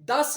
10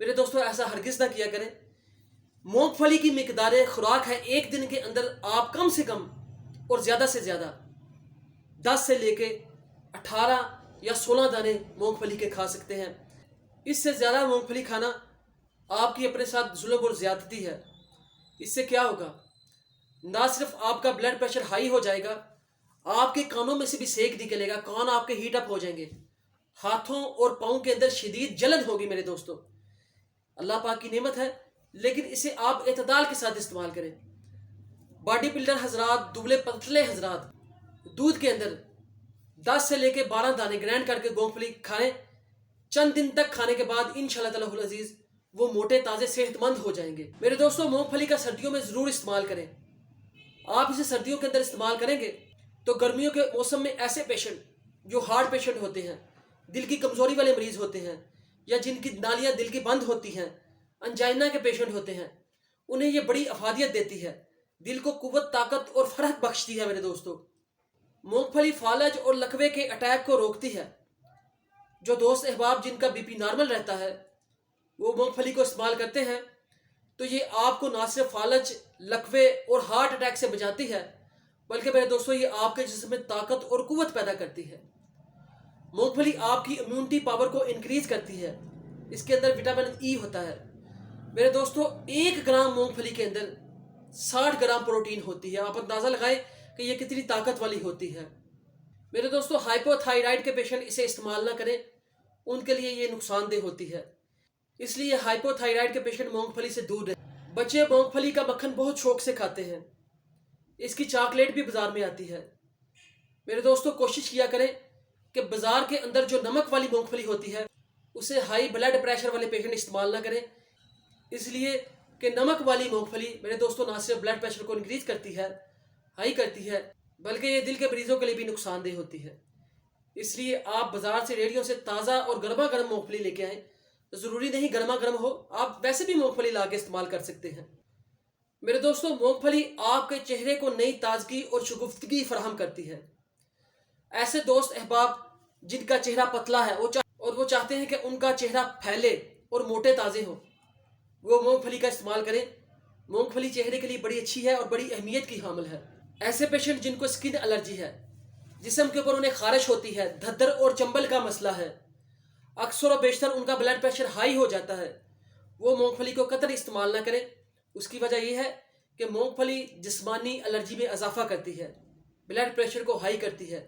میرے دوستوں ایسا ہرگز نہ کیا کریں. مونگ پھلی کی مقدار خوراک ہے ایک دن کے اندر آپ کم سے کم اور زیادہ سے زیادہ 10 سے لے کے 18 یا 16 دانے مونگ پھلی کے کھا سکتے ہیں. اس سے زیادہ مونگ پھلی کھانا آپ کی اپنے ساتھ ظلم اور زیادتی ہے. اس سے کیا ہوگا؟ نہ صرف آپ کا بلڈ پریشر ہائی ہو جائے گا، آپ کے کانوں میں سے بھی سیک نکلے گا، کان آپ کے ہیٹ اپ ہو جائیں گے، ہاتھوں اور پاؤں کے اندر شدید جلن ہوگی. میرے دوستوں اللہ پاک کی نعمت ہے، لیکن اسے آپ اعتدال کے ساتھ استعمال کریں. باڈی بلڈر حضرات، دبلے پتلے حضرات، دودھ کے اندر 10 سے لے کے 12 دانے گرینڈ کر کے مونگ پھلی کھائیں. چند دن تک کھانے کے بعد انشاءاللہ تعالی العزیز وہ موٹے تازے صحت مند ہو جائیں گے. میرے دوستوں مونگ پھلی کا سردیوں میں ضرور استعمال کریں. آپ اسے سردیوں کے اندر استعمال کریں گے تو گرمیوں کے موسم میں ایسے پیشنٹ جو ہارٹ پیشنٹ ہوتے ہیں، دل کی کمزوری والے مریض ہوتے ہیں، یا جن کی نالیاں دل کی بند ہوتی ہیں، انجائنا کے پیشنٹ ہوتے ہیں، انہیں یہ بڑی افادیت دیتی ہے، دل کو قوت، طاقت اور فرحت بخشتی ہے. میرے دوستوں مونگ پھلی فالج اور لکوے کے اٹیک کو روکتی ہے. جو دوست احباب جن کا بی پی نارمل رہتا ہے وہ مونگ پھلی کو استعمال کرتے ہیں تو یہ آپ کو نہ صرف فالج، لکوے اور ہارٹ اٹیک سے بچاتی ہے، بلکہ میرے دوستوں یہ آپ کے جسم میں طاقت اور قوت پیدا کرتی ہے. مونگ پھلی آپ کی امیونٹی پاور کو انکریز کرتی ہے. اس کے اندر وٹامن ای ہوتا ہے. میرے دوستوں 1 گرام مونگ پھلی کے اندر 60 گرام پروٹین ہوتی ہے. آپ اندازہ لگائیں کہ یہ کتنی طاقت والی ہوتی ہے. میرے دوستوں ہائپو تھائرائیڈ کے پیشنٹ اسے استعمال نہ کریں، ان کے لیے یہ نقصان دہ ہوتی ہے. اس لیے ہائپو تھائرائیڈ کے پیشنٹ مونگ پھلی سے دور رہیں. بچے مونگ پھلی کا مکھن بہت شوق سے کھاتے ہیں. اس کی چاکلیٹ بھی بازار میں آتی ہے. میرے دوستوں کوشش کیا کریں کہ بازار کے اندر جو نمک والی مونگ پھلی ہوتی ہے اسے ہائی بلڈ پریشر والے پیشنٹ استعمال نہ کریں، اس لیے کہ نمک والی مونگ پھلی میرے دوستوں نہ صرف بلڈ پریشر کو انکریز کرتی ہے، ہائی کرتی ہے، بلکہ یہ دل کے مریضوں کے لیے بھی نقصان دہ ہوتی ہے. اس لیے آپ بازار سے ریڑھیوں سے تازہ اور گرما گرم مونگ پھلی لے کے آئیں. ضروری نہیں گرما گرم ہو، آپ ویسے بھی مونگ پھلی لا کے استعمال کر سکتے ہیں. میرے دوستوں مونگ پھلی آپ کے چہرے کو نئی تازگی اور شگفتگی فراہم کرتی ہے. ایسے دوست احباب جن کا چہرہ پتلا ہے وہ چاہتے ہیں کہ ان کا چہرہ پھیلے اور موٹے تازے ہوں، وہ مونگ پھلی کا استعمال کریں. مونگ پھلی چہرے کے لیے بڑی اچھی ہے اور بڑی اہمیت کی حامل ہے. ایسے پیشنٹ جن کو اسکن الرجی ہے، جسم کے اوپر انہیں خارش ہوتی ہے، دھدر اور چنبل کا مسئلہ ہے، اکثر و بیشتر ان کا بلڈ پریشر ہائی ہو جاتا ہے، وہ مونگ پھلی کو قطعاً استعمال نہ کریں. اس کی وجہ یہ ہے کہ مونگ پھلی جسمانی الرجی میں اضافہ کرتی ہے، بلڈ پریشر کو ہائی کرتی ہے.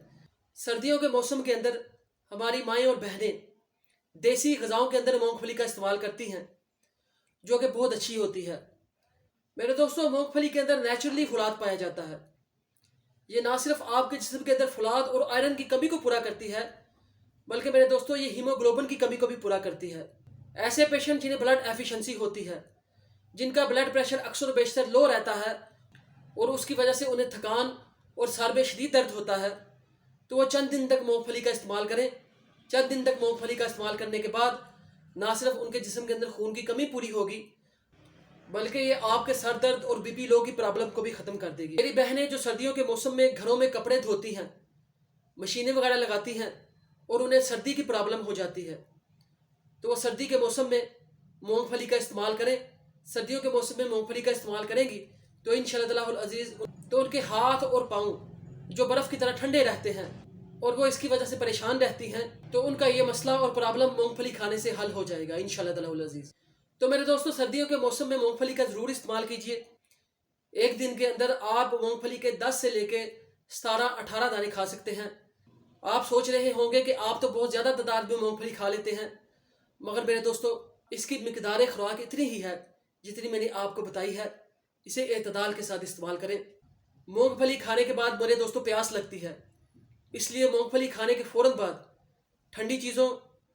سردیوں کے موسم کے اندر ہماری مائیں اور بہنیں دیسی غذاؤں کے اندر مونگ پھلی کا استعمال کرتی ہیں، جو کہ بہت اچھی ہوتی ہے. میرے دوستوں مونگ پھلی کے اندر نیچرلی فولاد پایا جاتا ہے. یہ نہ صرف آپ کے جسم کے اندر فولاد اور آئرن کی کمی کو پورا کرتی ہے، بلکہ میرے دوستوں یہ ہیموگلوبن کی کمی کو بھی پورا کرتی ہے. ایسے پیشنٹ جنہیں بلڈ ایفیشنسی ہوتی ہے، جن کا بلڈ پریشر اکثر و بیشتر لو رہتا ہے اور اس کی وجہ سے انہیں تھکان اور سر میں شدید درد ہوتا ہے، تو وہ چند دن تک مونگ پھلی کا استعمال کریں. چند دن تک مونگ پھلی کا استعمال کرنے کے بعد نہ صرف ان کے جسم کے اندر خون کی کمی پوری ہوگی، بلکہ یہ آپ کے سر درد اور بی پی لو کی پرابلم کو بھی ختم کر دے گی. میری بہنیں جو سردیوں کے موسم میں گھروں میں کپڑے دھوتی ہیں، مشینیں وغیرہ لگاتی ہیں اور انہیں سردی کی پرابلم ہو جاتی ہے، تو وہ سردی کے موسم میں مونگ پھلی کا استعمال کریں. سردیوں کے موسم میں مونگ پھلی کا استعمال کریں گی تو انشاءاللہ تعالی العزیز تو ان کے ہاتھ اور پاؤں جو برف کی طرح ٹھنڈے رہتے ہیں اور وہ اس کی وجہ سے پریشان رہتی ہیں، تو ان کا یہ مسئلہ اور پرابلم مونگ پھلی کھانے سے حل ہو جائے گا انشاءاللہ تعالی العزیز. تو میرے دوستوں سردیوں کے موسم میں مونگ پھلی کا ضرور استعمال کیجئے. ایک دن کے اندر آپ مونگ پھلی کے 10 سے لے کے 17-18 دانے کھا سکتے ہیں. آپ سوچ رہے ہوں گے کہ آپ تو بہت زیادہ تعداد میں مونگ پھلی کھا لیتے ہیں، مگر میرے دوستوں اس کی مقدار خوراک اتنی ہی ہے جتنی میں نے آپ کو بتائی ہے. اسے اعتدال کے ساتھ استعمال کریں. مونگ پھلی کھانے کے بعد میرے دوستوں پیاس لگتی ہے، اس لیے مونگ پھلی کھانے کے فوراً بعد ٹھنڈی چیزوں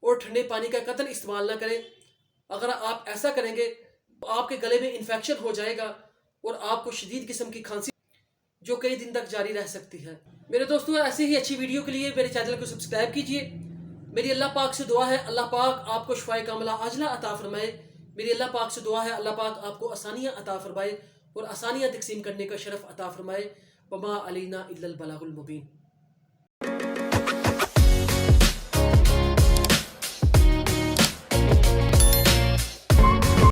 اور ٹھنڈے پانی کا قطعاً استعمال نہ کریں. اگر آپ ایسا کریں گے تو آپ کے گلے میں انفیکشن ہو جائے گا اور آپ کو شدید قسم کی کھانسی جو کئی دن تک جاری رہ سکتی ہے. میرے دوستوں ایسی ہی اچھی ویڈیو کے لیے میرے چینل کو سبسکرائب کیجئے. میری اللہ پاک سے دعا ہے اللہ پاک آپ کو شفائے کاملہ عاجلہ عطا فرمائے. میری اللہ پاک سے دعا ہے اللہ پاک آپ کو آسانیاں عطا فرمائے اور آسانیاں تقسیم کرنے کا شرف عطا فرمائے. وما علینا الا البلاغ المبین.